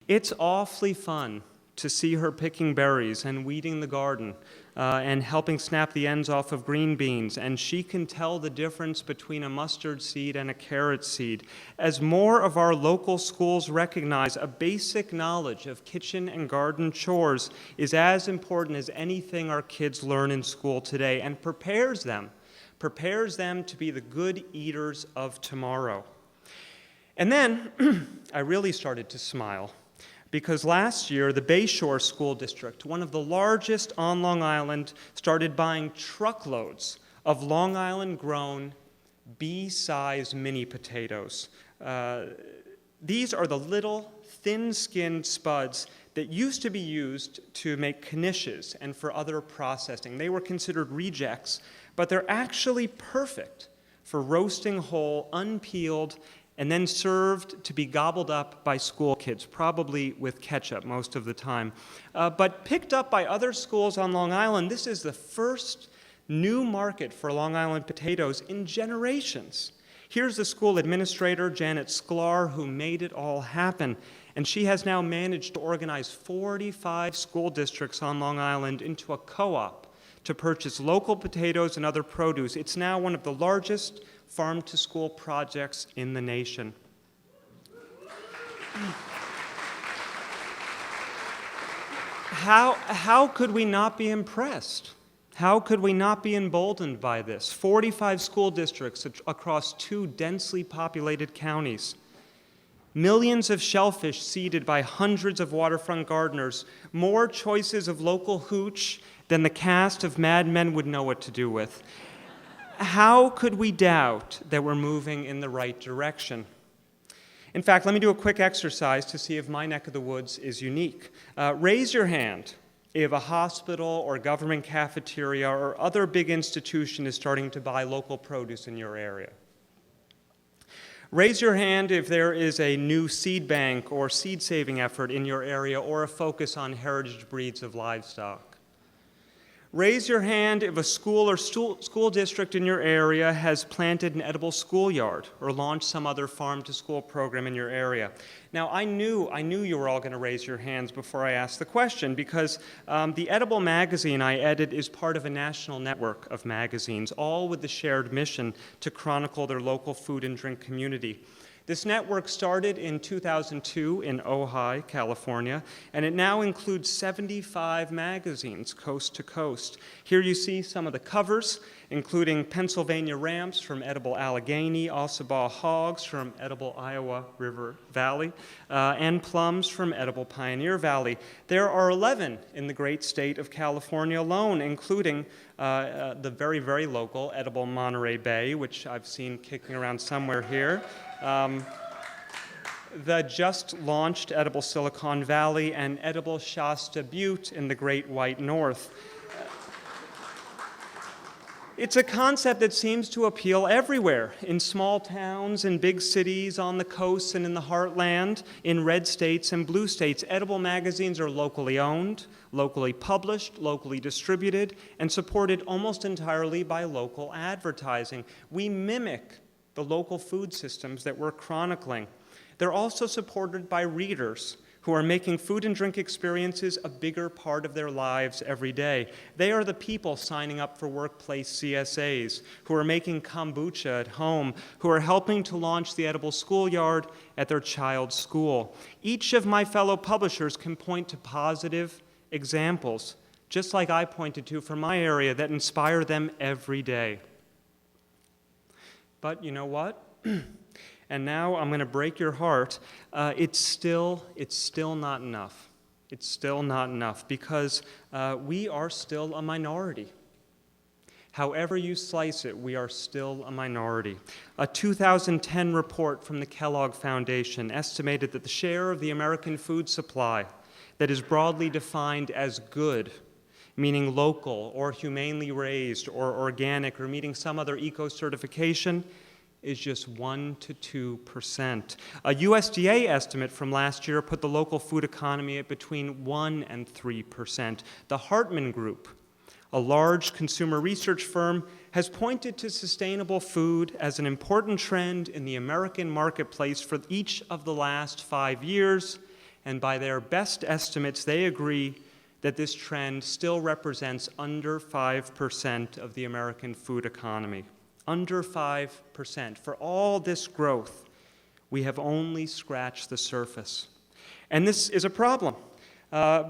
It's awfully fun to see her picking berries and weeding the garden and helping snap the ends off of green beans, and she can tell the difference between a mustard seed and a carrot seed. As more of our local schools recognize a basic knowledge of kitchen and garden chores is as important as anything our kids learn in school today, and prepares them to be the good eaters of tomorrow. And then I really started to smile, because last year, the Bayshore School District, one of the largest on Long Island, started buying truckloads of Long Island-grown bee-size mini potatoes. These are the little, thin-skinned spuds that used to be used to make knishes and for other processing. They were considered rejects, but they're actually perfect for roasting whole, unpeeled, and then served to be gobbled up by school kids, probably with ketchup most of the time. But picked up by other schools on Long Island, this is the first new market for Long Island potatoes in generations. Here's the school administrator, Janet Sklar, who made it all happen. And she has now managed to organize 45 school districts on Long Island into a co-op to purchase local potatoes and other produce. It's now one of the largest farm-to-school projects in the nation. How could we not be impressed? How could we not be emboldened by this? 45 school districts across 2 densely populated counties. Millions of shellfish seeded by hundreds of waterfront gardeners. More choices of local hooch than the cast of Mad Men would know what to do with. How could we doubt that we're moving in the right direction? In fact, let me do a quick exercise to see if my neck of the woods is unique. Raise your hand if a hospital or government cafeteria or other big institution is starting to buy local produce in your area. Raise your hand if there is a new seed bank or seed saving effort in your area or a focus on heritage breeds of livestock. Raise your hand if a school or school district in your area has planted an edible schoolyard or launched some other farm-to-school program in your area. Now, I knew you were all going to raise your hands before I asked the question, because the Edible magazine I edit is part of a national network of magazines, all with the shared mission to chronicle their local food and drink community. This network started in 2002 in Ojai, California, and it now includes 75 magazines coast to coast. Here you see some of the covers, including Pennsylvania ramps from edible Allegheny, Ossabaw hogs from edible Iowa River Valley, and plums from edible Pioneer Valley. There are 11 in the great state of California alone, including the very, very local edible Monterey Bay, which I've seen kicking around somewhere here. The just launched edible Silicon Valley and edible Shasta Butte in the Great White North. It's a concept that seems to appeal everywhere, in small towns, in big cities, on the coasts and in the heartland, in red states and blue states. Edible magazines are locally owned, locally published, locally distributed, and supported almost entirely by local advertising. We mimic the local food systems that we're chronicling. They're also supported by readers who are making food and drink experiences a bigger part of their lives every day. They are the people signing up for workplace CSAs, who are making kombucha at home, who are helping to launch the edible schoolyard at their child's school. Each of my fellow publishers can point to positive examples, just like I pointed to from my area, that inspire them every day. But you know what? And now I'm going to break your heart. It's still not enough. It's still not enough, because we are still a minority. However you slice it, we are still a minority. A 2010 report from the Kellogg Foundation estimated that the share of the American food supply that is broadly defined as good, meaning local or humanely raised or organic or meeting some other eco-certification, is just 1 to 2%. A USDA estimate from last year put the local food economy at between 1 and 3%. The Hartman Group, a large consumer research firm, has pointed to sustainable food as an important trend in the American marketplace for each of the last 5 years, And by their best estimates, they agree that this trend still represents under 5% of the American food economy. Under 5%. For all this growth, we have only scratched the surface. And this is a problem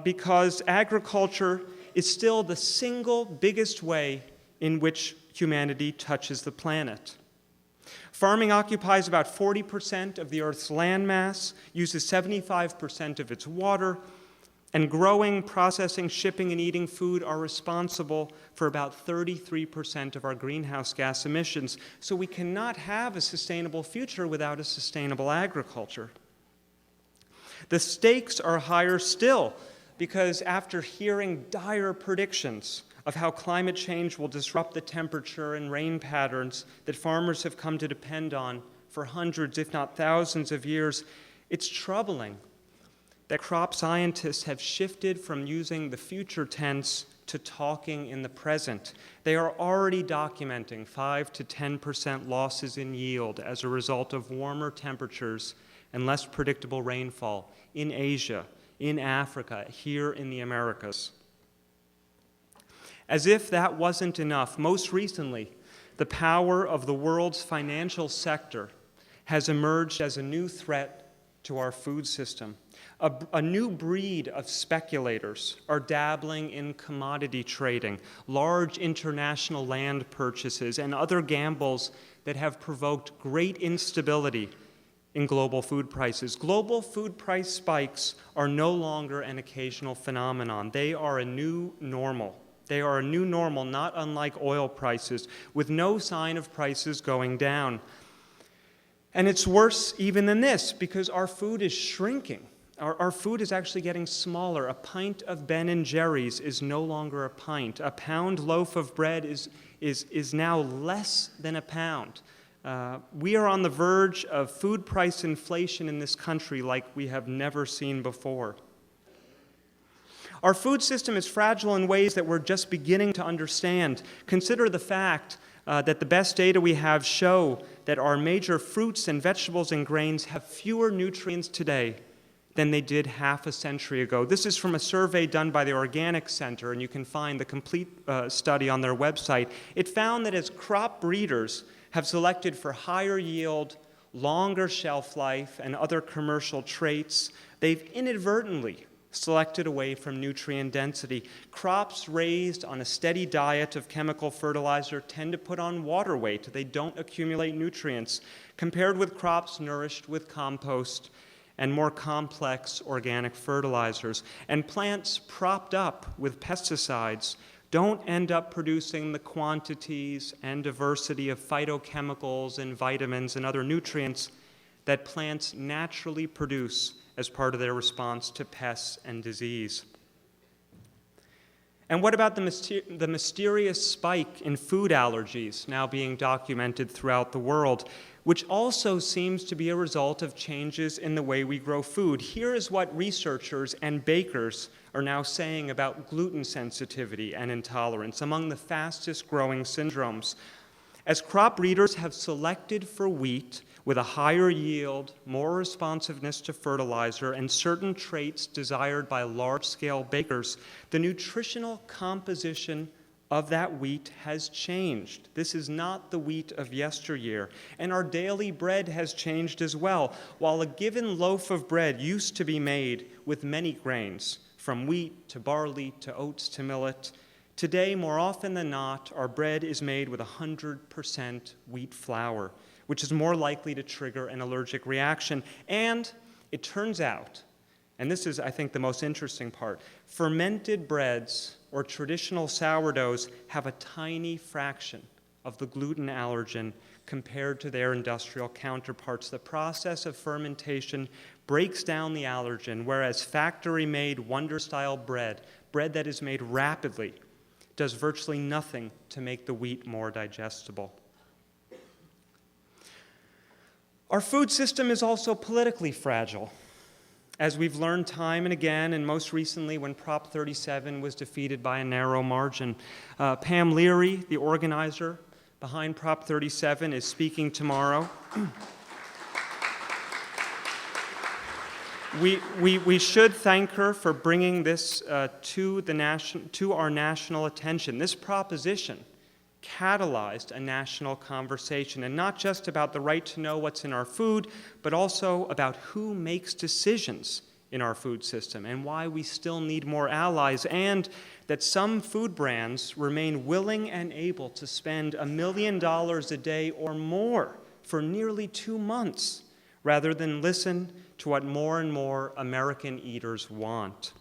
because agriculture is still the single biggest way in which humanity touches the planet. Farming occupies about 40% of the Earth's landmass, uses 75% of its water, and growing, processing, shipping, and eating food are responsible for about 33% of our greenhouse gas emissions. So we cannot have a sustainable future without a sustainable agriculture. The stakes are higher still because after hearing dire predictions of how climate change will disrupt the temperature and rain patterns that farmers have come to depend on for hundreds, if not thousands of years, it's troubling that crop scientists have shifted from using the future tense to talking in the present. They are already documenting 5 to 10% losses in yield as a result of warmer temperatures and less predictable rainfall in Asia, in Africa, here in the Americas. As if that wasn't enough, most recently, the power of the world's financial sector has emerged as a new threat to our food system. A new breed of speculators are dabbling in commodity trading, large international land purchases, and other gambles that have provoked great instability in global food prices. Global food price spikes are no longer an occasional phenomenon. They are a new normal. They are a new normal, not unlike oil prices, with no sign of prices going down. And it's worse even than this, because our food is shrinking. Our food is actually getting smaller. A pint of Ben & Jerry's is no longer a pint. A pound loaf of bread is now less than a pound. We are on the verge of food price inflation in this country like we have never seen before. Our food system is fragile in ways that we're just beginning to understand. Consider the fact that the best data we have show that our major fruits and vegetables and grains have fewer nutrients today than they did half a century ago. This is from a survey done by the Organic Center, and you can find the complete study on their website. It found that as crop breeders have selected for higher yield, longer shelf life, and other commercial traits, they've inadvertently selected away from nutrient density. Crops raised on a steady diet of chemical fertilizer tend to put on water weight. They don't accumulate nutrients, compared with crops nourished with compost and more complex organic fertilizers. And plants propped up with pesticides don't end up producing the quantities and diversity of phytochemicals and vitamins and other nutrients that plants naturally produce as part of their response to pests and disease. And what about the mysterious spike in food allergies now being documented throughout the world, which also seems to be a result of changes in the way we grow food? Here is what researchers and bakers are now saying about gluten sensitivity and intolerance, among the fastest growing syndromes. As crop breeders have selected for wheat with a higher yield, more responsiveness to fertilizer, and certain traits desired by large-scale bakers, the nutritional composition of that wheat has changed. This is not the wheat of yesteryear. And our daily bread has changed as well. While a given loaf of bread used to be made with many grains, from wheat to barley to oats to millet, today, more often than not, our bread is made with 100% wheat flour, which is more likely to trigger an allergic reaction. And it turns out, and this is, I think, the most interesting part, fermented breads or traditional sourdoughs have a tiny fraction of the gluten allergen compared to their industrial counterparts. The process of fermentation breaks down the allergen, whereas factory-made wonder-style bread that is made rapidly, does virtually nothing to make the wheat more digestible. Our food system is also politically fragile, as we've learned time and again, and most recently when Prop 37 was defeated by a narrow margin. Pam Leary, the organizer behind Prop 37, is speaking tomorrow. We should thank her for bringing this to our national attention. This proposition catalyzed a national conversation, and not just about the right to know what's in our food, but also about who makes decisions in our food system and why we still need more allies, and that some food brands remain willing and able to spend $1 million a day or more for nearly 2 months rather than listen to what more and more American eaters want.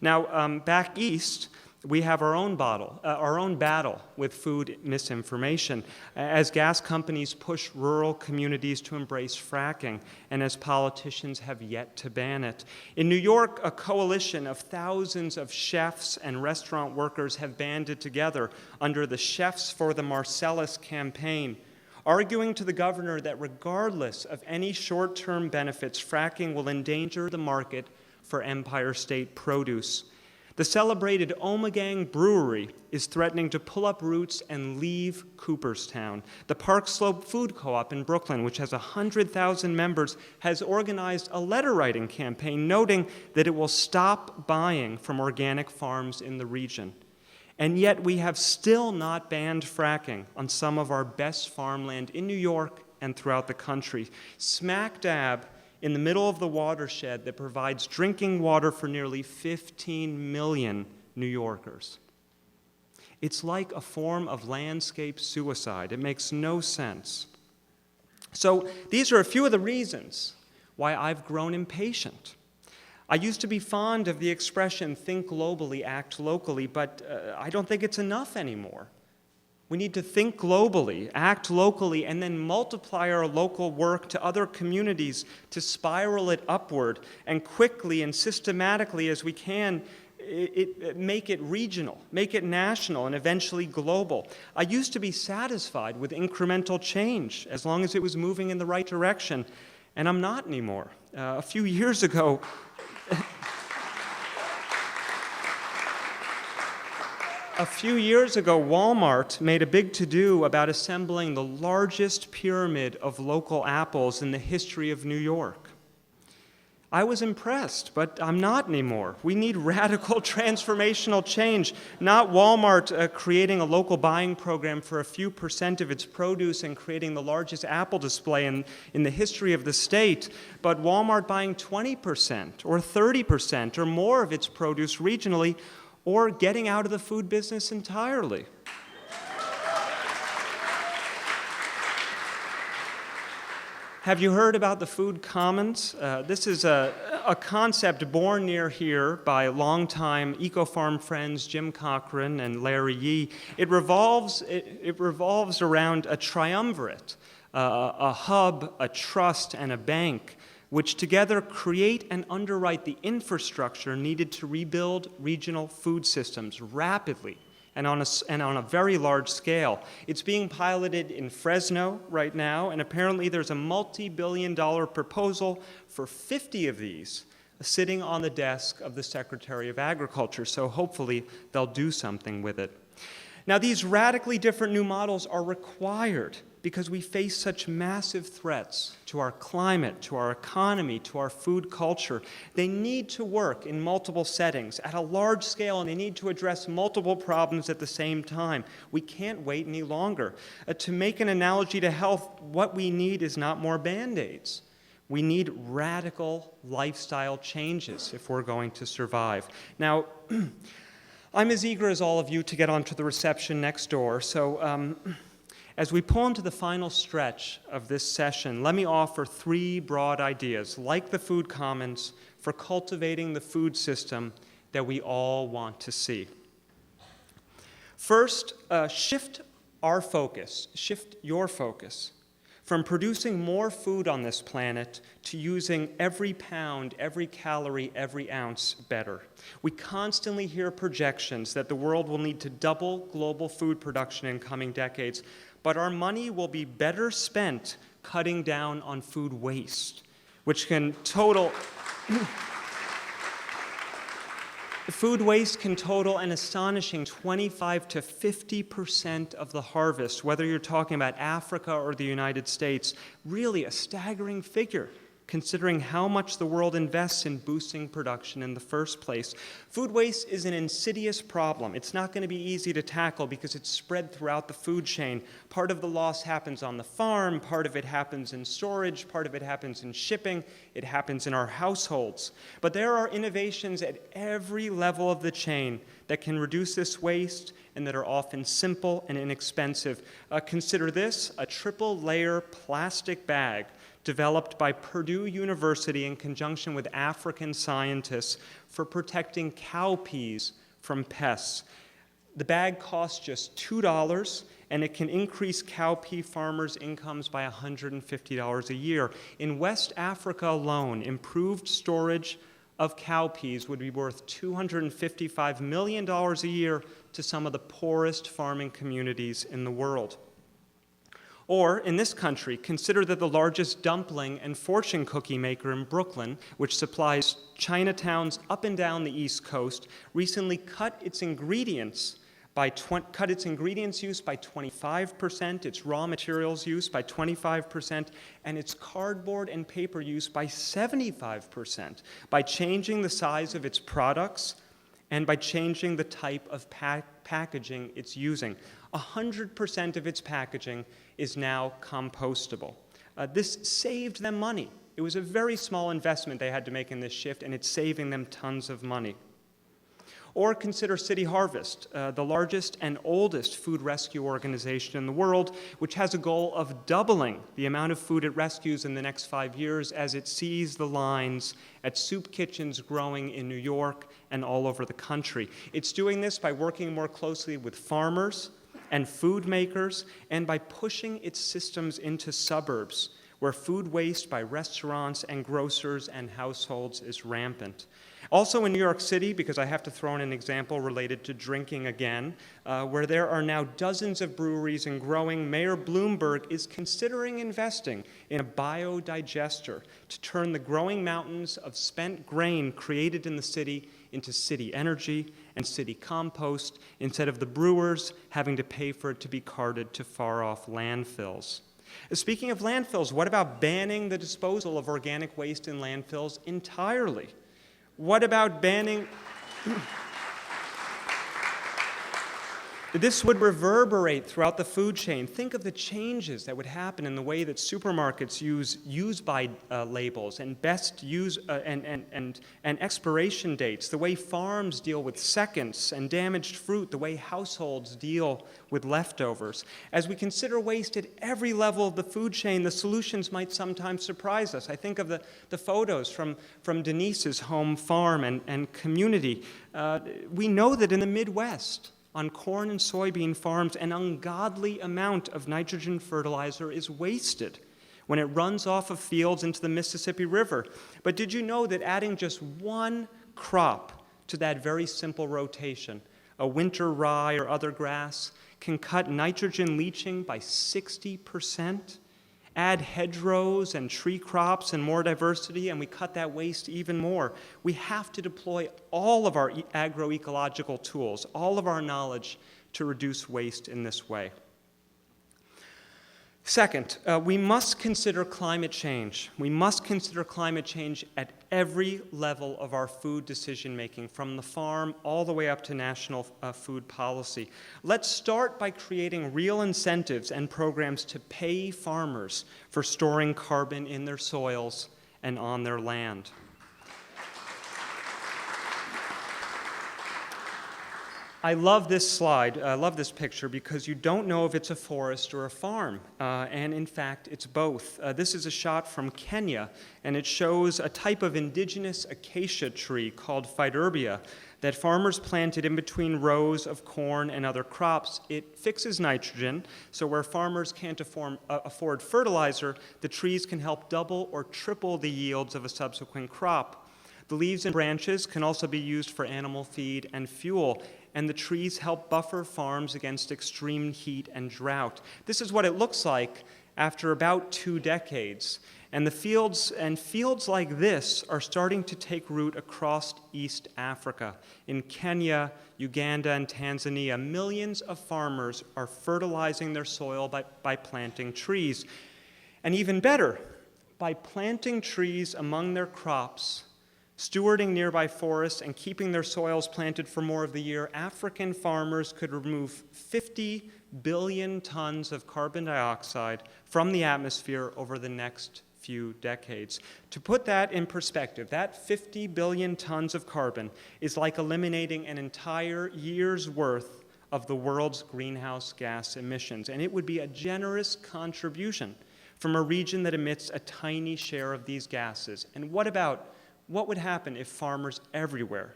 Now, back east, we have our own battle with food misinformation as gas companies push rural communities to embrace fracking and as politicians have yet to ban it. In New York, a coalition of thousands of chefs and restaurant workers have banded together under the Chefs for the Marcellus campaign, arguing to the governor that regardless of any short-term benefits, fracking will endanger the market for Empire State produce. The celebrated Omegang Brewery is threatening to pull up roots and leave Cooperstown. The Park Slope Food Co-op in Brooklyn, which has 100,000 members, has organized a letter-writing campaign noting that it will stop buying from organic farms in the region. And yet we have still not banned fracking on some of our best farmland in New York and throughout the country. Smack dab in the middle of the watershed that provides drinking water for nearly 15 million New Yorkers. It's like a form of landscape suicide. It makes no sense. So these are a few of the reasons why I've grown impatient. I used to be fond of the expression, think globally, act locally, but I don't think it's enough anymore. We need to think globally, act locally, and then multiply our local work to other communities to spiral it upward and quickly and systematically as we can make it regional, make it national, and eventually global. I used to be satisfied with incremental change as long as it was moving in the right direction, and I'm not anymore. A few years ago, Walmart made a big to-do about assembling the largest pyramid of local apples in the history of New York. I was impressed, but I'm not anymore. We need radical transformational change, not Walmart creating a local buying program for a few % of its produce and creating the largest apple display in the history of the state, but Walmart buying 20% or 30% or more of its produce regionally, or getting out of the food business entirely. Have you heard about the food commons? This is a concept born near here by longtime EcoFarm friends Jim Cochran and Larry Yee. It revolves around a triumvirate, a hub, a trust, and a bank, which together create and underwrite the infrastructure needed to rebuild regional food systems rapidly and on a very large scale. It's being piloted in Fresno right now, and apparently there's a multi-billion-dollar proposal for 50 of these sitting on the desk of the Secretary of Agriculture, so hopefully they'll do something with it. Now, these radically different new models are required because we face such massive threats to our climate, to our economy, to our food culture. They need to work in multiple settings at a large scale, and they need to address multiple problems at the same time. We can't wait any longer. To make an analogy to health, what we need is not more Band-Aids. We need radical lifestyle changes if we're going to survive. Now, I'm as eager as all of you to get onto the reception next door, so as we pull into the final stretch of this session, let me offer 3 broad ideas, like the food commons, for cultivating the food system that we all want to see. First, shift your focus from producing more food on this planet to using every pound, every calorie, every ounce better. We constantly hear projections that the world will need to double global food production in coming decades, but our money will be better spent cutting down on food waste, which can total food waste can total an astonishing 25 to 50% of the harvest, whether you're talking about Africa or the United States. Really a staggering figure, considering how much the world invests in boosting production in the first place. Food waste is an insidious problem. It's not going to be easy to tackle because it's spread throughout the food chain. Part of the loss happens on the farm, part of it happens in storage, part of it happens in shipping, it happens in our households. But there are innovations at every level of the chain that can reduce this waste and that are often simple and inexpensive. Consider this, a triple-layer plastic bag developed by Purdue University in conjunction with African scientists for protecting cowpeas from pests. The bag costs just $2, and it can increase cowpea farmers' incomes by $150 a year. In West Africa alone, improved storage of cowpeas would be worth $255 million a year to some of the poorest farming communities in the world. Or, in this country, consider that the largest dumpling and fortune cookie maker in Brooklyn, which supplies Chinatowns up and down the East Coast, recently cut its ingredients use by 25%, its raw materials use by 25%, and its cardboard and paper use by 75%, by changing the size of its products and by changing the type of packaging it's using. 100% of its packaging is now compostable. This saved them money. It was a very small investment they had to make in this shift, and it's saving them tons of money. Or consider City Harvest, the largest and oldest food rescue organization in the world, which has a goal of doubling the amount of food it rescues in the next 5 years as it sees the lines at soup kitchens growing in New York and all over the country. It's doing this by working more closely with farmers and food makers, and by pushing its systems into suburbs where food waste by restaurants and grocers and households is rampant. Also in New York City, because I have to throw in an example related to drinking again, where there are now dozens of breweries and growing, Mayor Bloomberg is considering investing in a biodigester to turn the growing mountains of spent grain created in the city into city energy and city compost, instead of the brewers having to pay for it to be carted to far-off landfills. Speaking of landfills, what about banning the disposal of organic waste in landfills entirely? What about banning... This would reverberate throughout the food chain. Think of the changes that would happen in the way that supermarkets use by labels and best use and expiration dates, the way farms deal with seconds and damaged fruit, the way households deal with leftovers. As we consider waste at every level of the food chain, the solutions might sometimes surprise us. I think of the photos from Denise's home farm and community. We know that in the Midwest, on corn and soybean farms, an ungodly amount of nitrogen fertilizer is wasted when it runs off of fields into the Mississippi River. But did you know that adding just one crop to that very simple rotation, a winter rye or other grass, can cut nitrogen leaching by 60%? Add hedgerows and tree crops and more diversity, and we cut that waste even more. We have to deploy all of our agroecological tools, all of our knowledge to reduce waste in this way. Second, we must consider climate change. We must consider climate change at every level of our food decision-making, from the farm all the way up to national food policy. Let's start by creating real incentives and programs to pay farmers for storing carbon in their soils and on their land. I love this slide, I love this picture, because you don't know if it's a forest or a farm, and in fact, it's both. This is a shot from Kenya, and it shows a type of indigenous acacia tree called Phyderbia that farmers planted in between rows of corn and other crops. It fixes nitrogen, so where farmers can't afford fertilizer, the trees can help double or triple the yields of a subsequent crop. The leaves and branches can also be used for animal feed and fuel, and the trees help buffer farms against extreme heat and drought. This is what it looks like after about 2 decades. And the fields like this are starting to take root across East Africa. In Kenya, Uganda, and Tanzania, millions of farmers are fertilizing their soil by planting trees. And even better, By planting trees among their crops, stewarding nearby forests, and keeping their soils planted for more of the year, African farmers could remove 50 billion tons of carbon dioxide from the atmosphere over the next few decades. To put that in perspective, that 50 billion tons of carbon is like eliminating an entire year's worth of the world's greenhouse gas emissions, and it would be a generous contribution from a region that emits a tiny share of these gases. And what would happen if farmers everywhere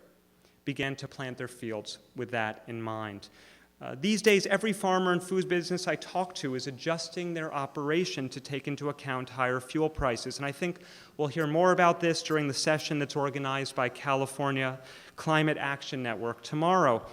began to plant their fields with that in mind? These days, every farmer and food business I talk to is adjusting their operation to take into account higher fuel prices. And I think we'll hear more about this during the session that's organized by California Climate Action Network tomorrow.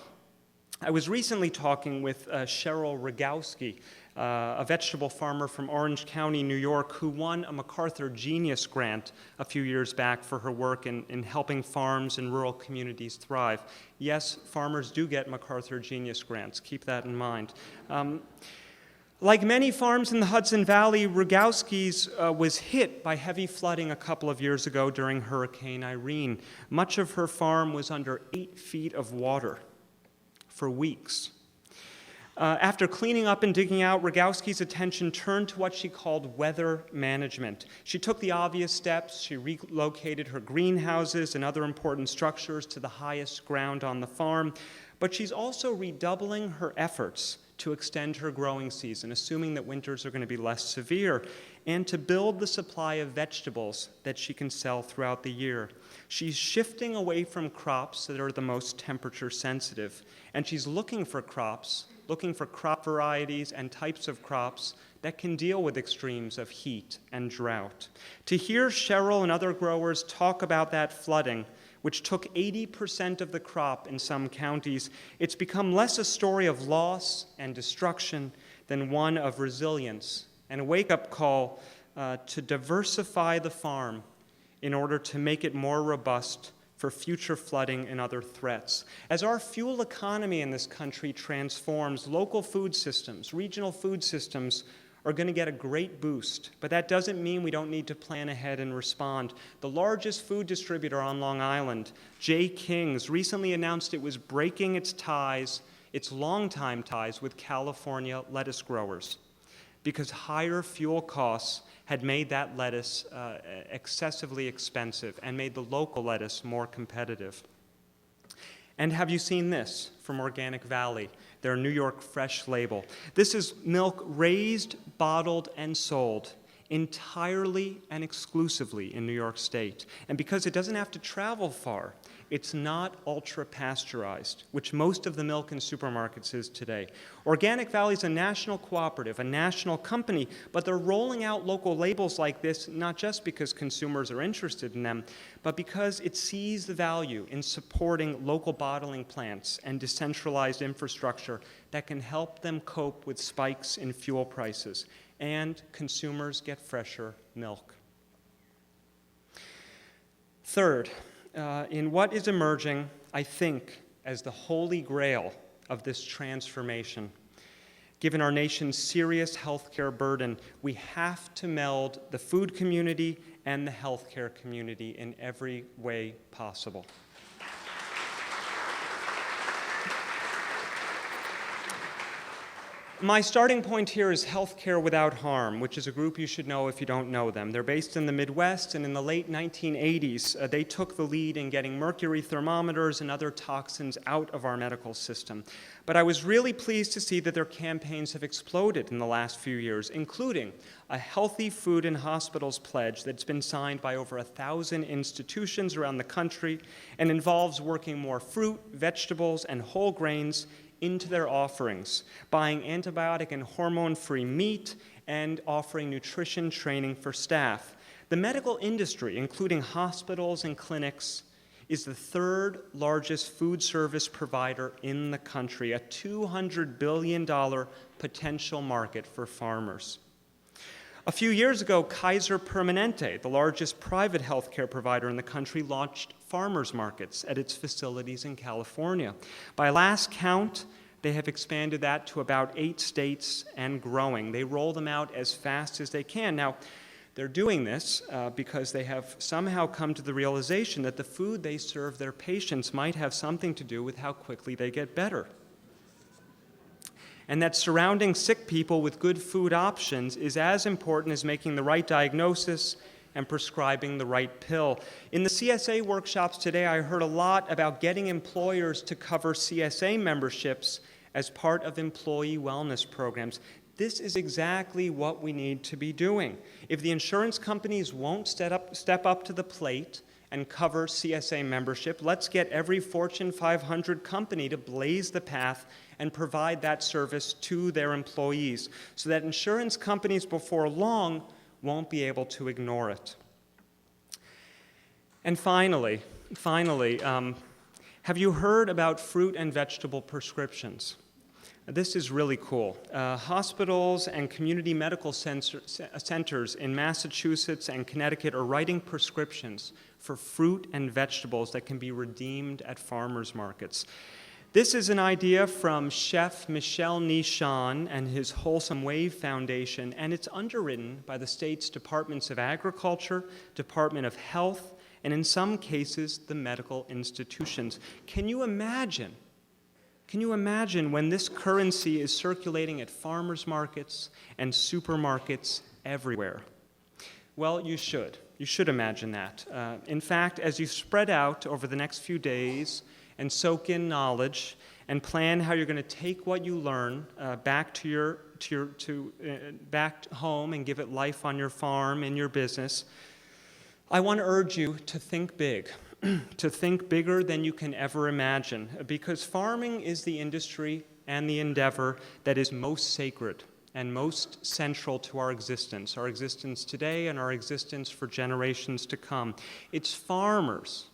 I was recently talking with Cheryl Rogowski, a vegetable farmer from Orange County, New York, who won a MacArthur Genius Grant a few years back for her work in helping farms and rural communities thrive. Yes, farmers do get MacArthur Genius Grants. Keep that in mind. Like many farms in the Hudson Valley, Rogowski's was hit by heavy flooding a couple of years ago during Hurricane Irene. Much of her farm was under 8 feet of water for weeks. After cleaning up and digging out, Rogowski's attention turned to what she called weather management. She took the obvious steps. She relocated her greenhouses and other important structures to the highest ground on the farm, but she's also redoubling her efforts to extend her growing season, assuming that winters are going to be less severe, and to build the supply of vegetables that she can sell throughout the year. She's shifting away from crops that are the most temperature sensitive, and she's looking for crop varieties and types of crops that can deal with extremes of heat and drought. To hear Cheryl and other growers talk about that flooding, which took 80% of the crop in some counties, it's become less a story of loss and destruction than one of resilience and a wake-up call to diversify the farm in order to make it more robust for future flooding and other threats. As our fuel economy in this country transforms, local food systems, regional food systems are going to get a great boost, but that doesn't mean we don't need to plan ahead and respond. The largest food distributor on Long Island, J. King's, recently announced it was breaking its longtime ties with California lettuce growers because higher fuel costs had made that lettuce excessively expensive and made the local lettuce more competitive. And have you seen this from Organic Valley, their New York Fresh label? This is milk raised, bottled, and sold entirely and exclusively in New York State. And because it doesn't have to travel far, it's not ultra-pasteurized, which most of the milk in supermarkets is today. Organic Valley is a national cooperative, a national company, but they're rolling out local labels like this not just because consumers are interested in them, but because it sees the value in supporting local bottling plants and decentralized infrastructure that can help them cope with spikes in fuel prices, and consumers get fresher milk. Third, in what is emerging, I think, as the holy grail of this transformation, given our nation's serious healthcare burden, we have to meld the food community and the healthcare community in every way possible. My starting point here is Healthcare Without Harm, which is a group you should know if you don't know them. They're based in the Midwest, and in the late 1980s, they took the lead in getting mercury thermometers and other toxins out of our medical system. But I was really pleased to see that their campaigns have exploded in the last few years, including a Healthy Food in Hospitals pledge that's been signed by over 1,000 institutions around the country and involves working more fruit, vegetables, and whole grains into their offerings, buying antibiotic and hormone-free meat, and offering nutrition training for staff. The medical industry, including hospitals and clinics, is the third largest food service provider in the country, a $200 billion potential market for farmers. A few years ago, Kaiser Permanente, the largest private healthcare provider in the country, launched farmers markets at its facilities in California. By last count, they have expanded that to about 8 states and growing. They roll them out as fast as they can. Now, They're doing this because they have somehow come to the realization that the food they serve their patients might have something to do with how quickly they get better. And that surrounding sick people with good food options is as important as making the right diagnosis and prescribing the right pill. In the CSA workshops today, I heard a lot about getting employers to cover CSA memberships as part of employee wellness programs. This is exactly what we need to be doing. If the insurance companies won't step up to the plate and cover CSA membership, let's get every Fortune 500 company to blaze the path and provide that service to their employees so that insurance companies before long won't be able to ignore it. And finally, have you heard about fruit and vegetable prescriptions? This is really cool. Hospitals and community medical centers in Massachusetts and Connecticut are writing prescriptions for fruit and vegetables that can be redeemed at farmers markets. This is an idea from Chef Michel Nichon and his Wholesome Wave Foundation, and it's underwritten by the state's Departments of Agriculture, Department of Health, and in some cases, the medical institutions. Can you imagine when this currency is circulating at farmers markets and supermarkets everywhere? Well, you should. You should imagine that. In fact, as you spread out over the next few days and soak in knowledge and plan how you're going to take what you learn back back home and give it life on your farm, in your business, I want to urge you to think big. To think bigger than you can ever imagine, because farming is the industry and the endeavor that is most sacred and most central to our existence today and our existence for generations to come. It's farmers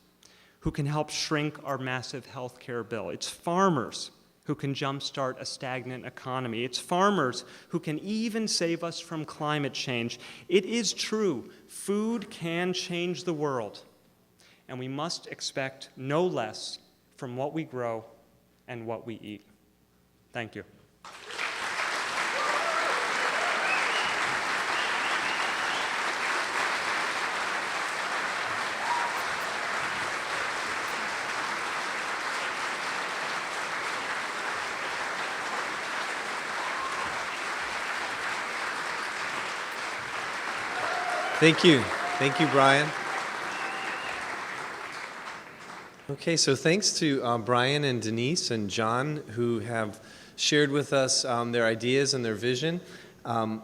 who can help shrink our massive healthcare bill. It's farmers who can jumpstart a stagnant economy. It's farmers who can even save us from climate change. It is true, food can change the world. And we must expect no less from what we grow and what we eat. Thank you. Thank you. Thank you, Brian. Okay, so thanks to Brian and Denise and John, who have shared with us their ideas and their vision. I'm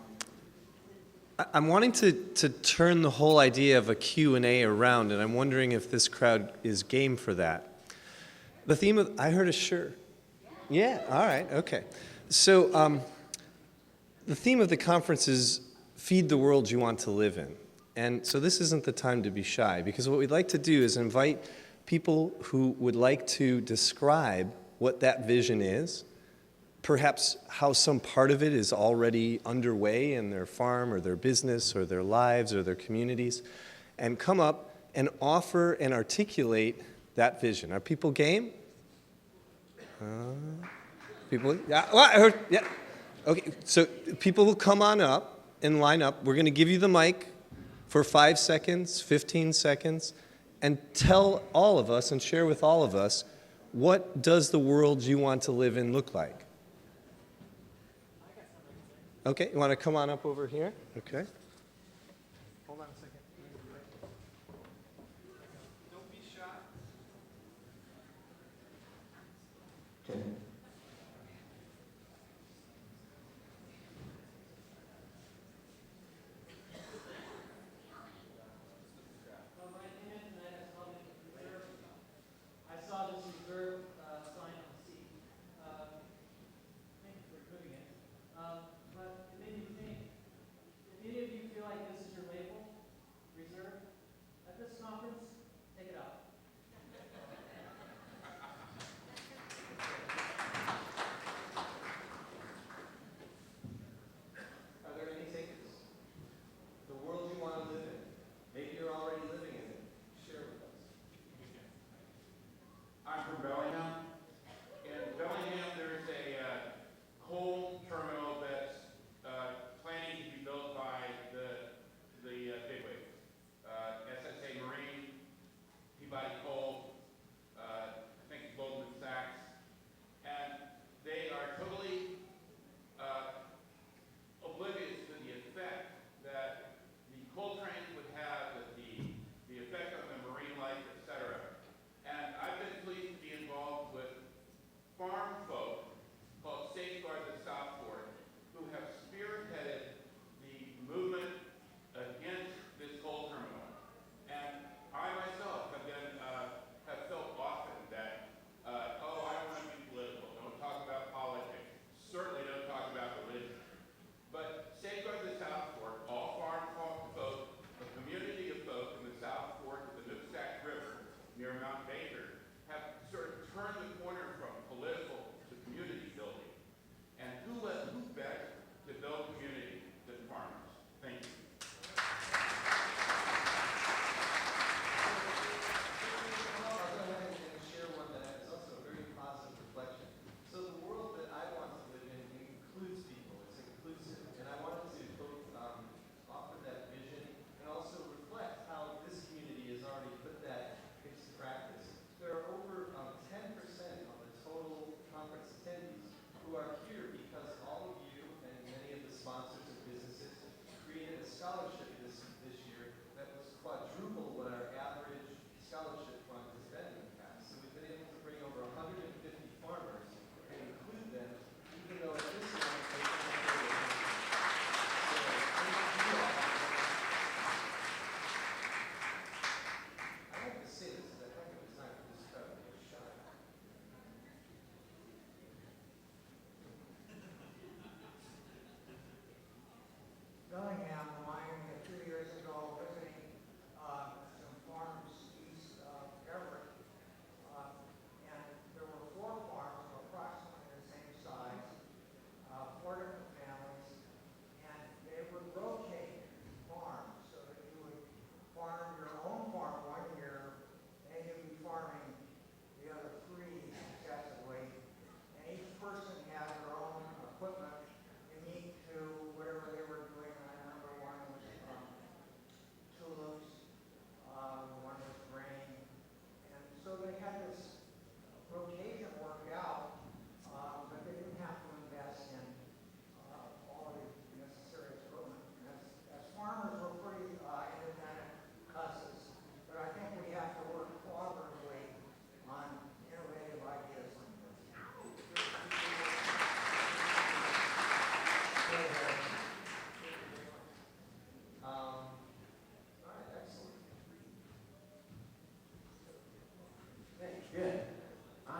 wanting to turn the whole idea of a Q&A around, and I'm wondering if this crowd is game for that. The theme of, I heard a sure. Yeah, all right, okay. So the theme of the conference is feed the world you want to live in. And so this isn't the time to be shy, because what we'd like to do is invite people who would like to describe what that vision is, perhaps how some part of it is already underway in their farm or their business or their lives or their communities, and come up and offer and articulate that vision. Are people game? People? Yeah, well, I heard, yeah. Okay, so people will come on up and line up. We're going to give you the mic for 5 seconds, 15 seconds, and tell all of us and share with all of us, what does the world you want to live in look like? Okay, you want to come on up over here? Okay. Hold on a second. Don't be shy. Okay. But it made me think, if any of you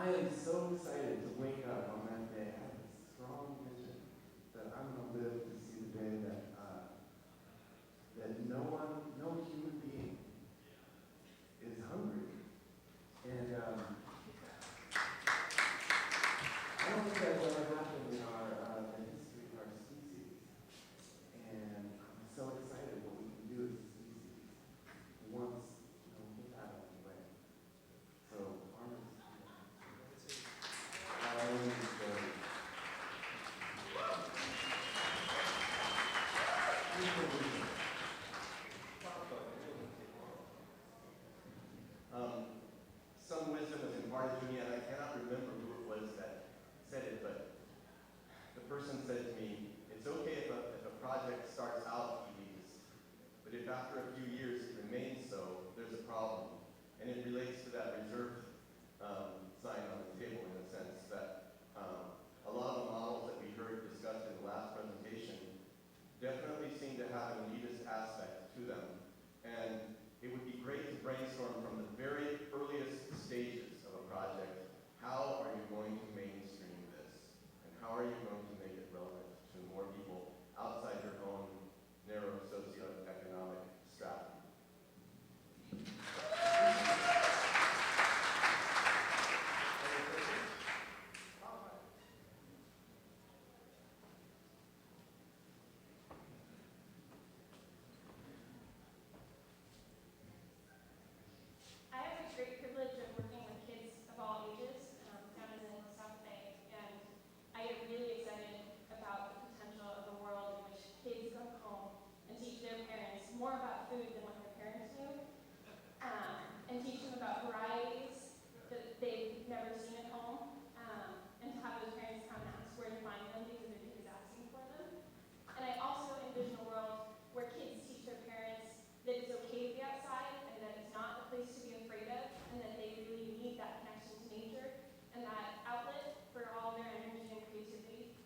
I am so excited to wake up on that day. I have a strong vision that I'm going to live to see the day that no human being is hungry. And I don't think that's ever happened in the history of our species. And I'm so excited what we can do as a species once we get that out of the way. So, farmers. Some wisdom was imparted to me, and I cannot remember who it was that said it, but the person said to me, it's okay if a project starts out easy, but if after a few years it remains so, there's a problem. And it relates to that reserve sign on the table in a sense that a lot of the models that we heard discussed in the last presentation definitely seem to have an elitist aspect to them. And it would be great to brainstorm from the very earliest stages of a project, how are you going to mainstream this? And how are you going to make it relevant to more people outside your own narrow socioeconomic strata? I have the great privilege of working with kids of all ages down in the South Bay, and I get really excited about the potential of a world in which kids come home and teach their parents more about food than what their parents knew, and teach them about varieties that they've never seen at home, and to have those parents come and ask where to find them because their kid is asking for them. And I also envision a world where kids teach their parents that it's okay to be outside and that it's not a place to be afraid of, and that they really need that connection to nature and that outlet for all their energy and creativity.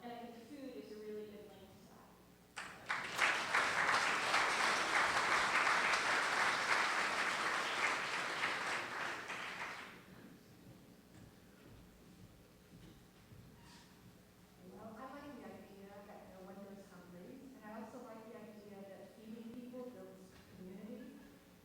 And I think food is a really good link to that. Well, I like the idea that no one goes hungry, and I also like the idea that feeding people builds community.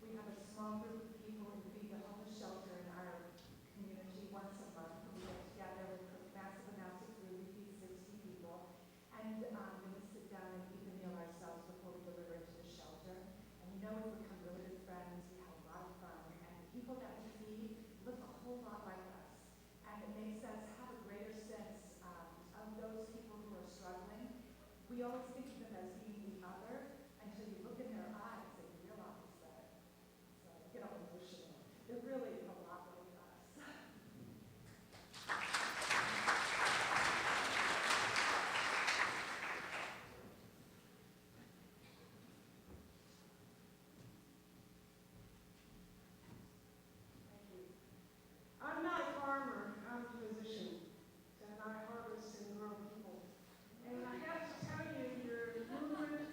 We have a small group of people who feed the homeless shelter in our community once a month. We get together, we cook massive amounts of food, we feed 60 people, and then we sit down and eat the meal ourselves before we deliver it to the shelter. And we know we've become really good friends, we have a lot of fun, and the people that we feed look a whole lot like us. And it makes us have a greater sense of those people who are struggling. We always think of them as being the other until you look in their eyes and you realize that, so I get all emotional. They're really a lot like us. Thank you. I'm not a farmer, I'm a physician, and I harvest and grow people. And I have to tell you, your movement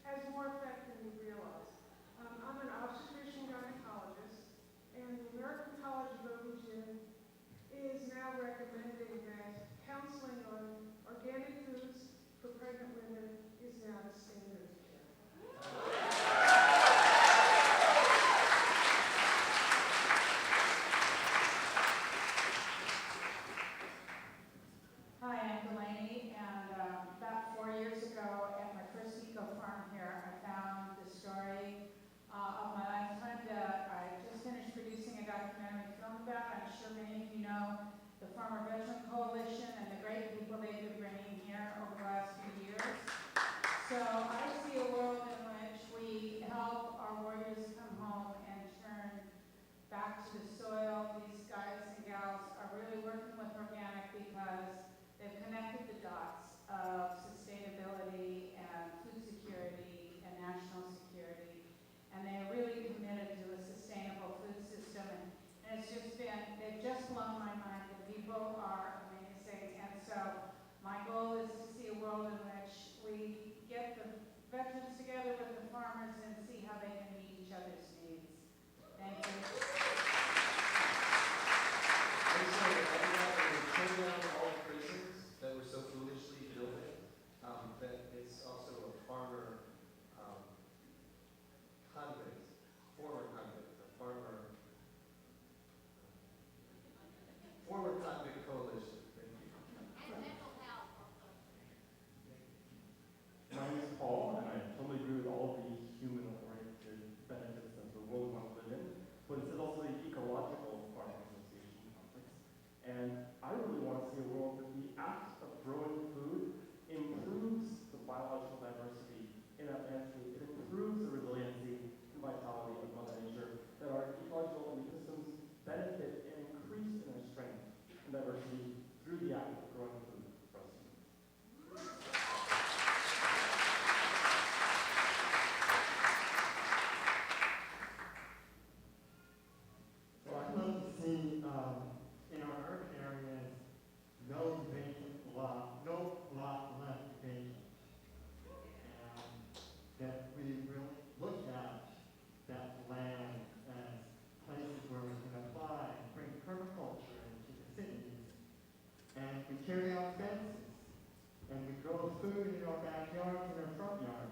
has more effect than you realize. I'm an obstetrician gynecologist, and the American College of OB/GYN is now recommending that counseling on organic foods for pregnant women is now the standard of care. Hi, I'm Delaney, and about 4 years ago at my first EcoFarm here, I found the story of my lifetime that I just finished producing a documentary film about. I'm sure many of you know the Farmer Veteran Coalition and the great people they've been bringing here over the last few years. So I see a world in which we help our warriors come home and turn back to the soil. These guys and gals are really working with organic because they've connected the dots of sustainability and food security and national security. And they are really committed to a sustainable food system. And it's just been, they've just blown my mind. The people are amazing. And so my goal is to see a world in which we get the veterans together with the farmers and see how they can meet each other's needs. Thank you. food in our backyards and our front yards.